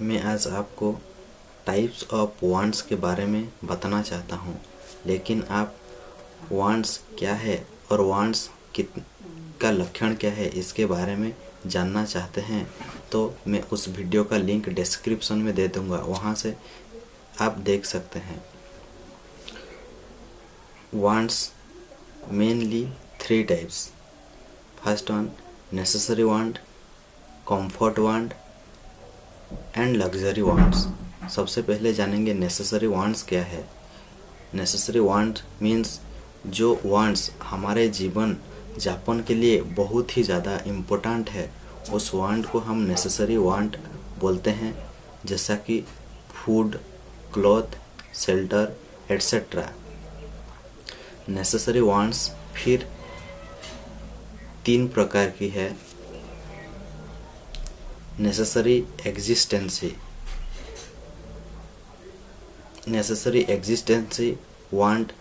मैं आज आपको टाइप्स ऑफ वांट्स के बारे में बताना चाहता हूँ, लेकिन आप वांट्स क्या है और वांट्स का लक्षण क्या है इसके बारे में जानना चाहते हैं तो मैं उस वीडियो का लिंक डिस्क्रिप्शन में दे दूँगा, वहाँ से आप देख सकते हैं। Wants mainly 3 types. First one necessary want, comfort want and luxury wants. सबसे पहले जानेंगे नेसेसरी वांट्स क्या है। नेसेसरी वांट मीन्स जो वांट्स हमारे जीवन यापन के लिए बहुत ही ज़्यादा इम्पोर्टेंट है, उस वांट को हम नेसेसरी वांट बोलते हैं, जैसा कि food, cloth, shelter etcetera. Necessary wants फिर 3 प्रकार की है। नेसेसरी एग्जिस्टेंसी। नेसेसरी एग्जिस्टेंसी वांट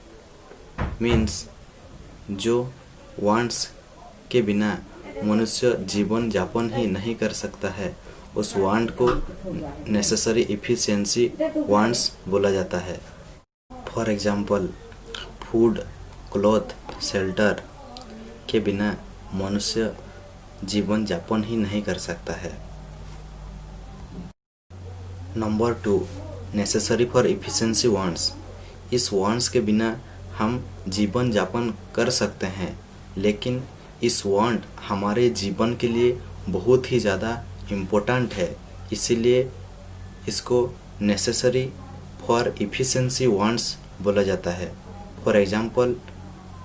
मीन्स जो वांट्स के बिना मनुष्य जीवन यापन ही नहीं कर सकता है, उस वांट को नेसेसरी इफिशिएंसी वांट्स बोला जाता है। For example food, cloth, shelter के बिना मनुष्य जीवन यापन ही नहीं कर सकता है। Number 2 necessary for efficiency wants. इस वांट्स के बिना हम जीवन यापन कर सकते हैं, लेकिन इस वांट हमारे जीवन के लिए बहुत ही ज़्यादा इम्पोर्टेंट है, इसीलिए इसको नेसेसरी फॉर इफिशिएंसी वांट्स बोला जाता है। फॉर एग्जांपल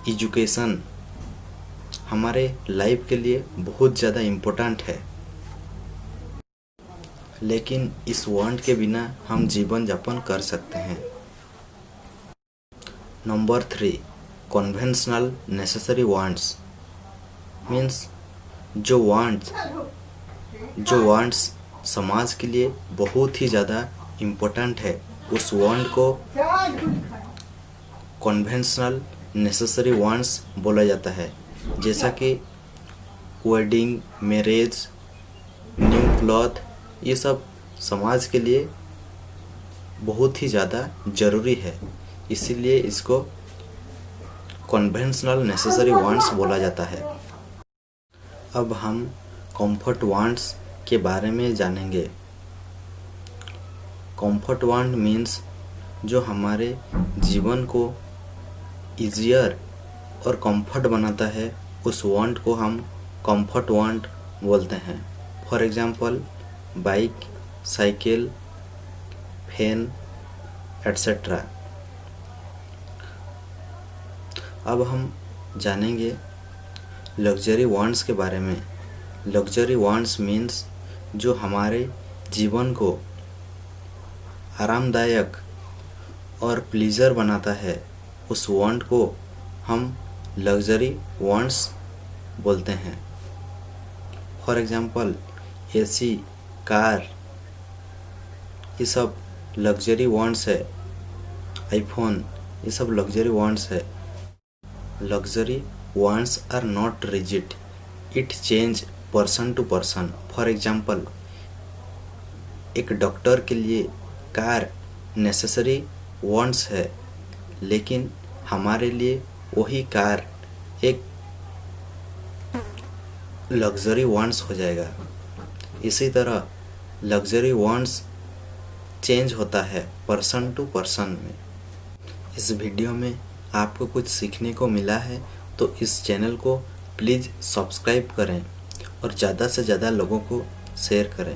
एजुकेशन हमारे लाइफ के लिए बहुत ज़्यादा इम्पोर्टेंट है, लेकिन इस वांट के बिना हम जीवन यापन कर सकते हैं। Number 3 conventional necessary wants means जो वांट्स समाज के लिए बहुत ही ज़्यादा इम्पोर्टेंट है, उस वांट को कन्वेंशनल नेसेसरी वांट्स बोला जाता है, जैसा कि वेडिंग, मैरिज, न्यू क्लॉथ, ये सब समाज के लिए बहुत ही ज़्यादा ज़रूरी है, इसीलिए इसको कन्वेंशनल नेसेसरी वांट्स बोला जाता है। अब हम कंफर्ट वांट्स के बारे में जानेंगे। कंफर्ट वांट मीन्स जो हमारे जीवन को ईजियर और कंफर्ट बनाता है, उस वांट को हम कंफर्ट वांट बोलते हैं। For example bike, cycle, fan etcetera. अब हम जानेंगे लग्जरी वांट्स के बारे में। लग्जरी वांट्स मीन्स जो हमारे जीवन को आरामदायक और प्लीजर बनाता है, उस वांट को हम लग्जरी वांट्स बोलते हैं। फॉर एग्जांपल एसी, कार, ये सब लग्जरी वांट्स है। आईफोन, ये सब लग्जरी वांट्स है। Luxury wants are not rigid, it change person to person. For example एक डॉक्टर के लिए कार नेसेसरी वांट्स है, लेकिन हमारे लिए वही कार एक लग्जरी वांट्स हो जाएगा। इसी तरह लग्जरी वांट्स चेंज होता है पर्सन टू पर्सन में। इस वीडियो में आपको कुछ सीखने को मिला है तो इस चैनल को प्लीज़ सब्सक्राइब करें और ज़्यादा से ज़्यादा लोगों को शेयर करें।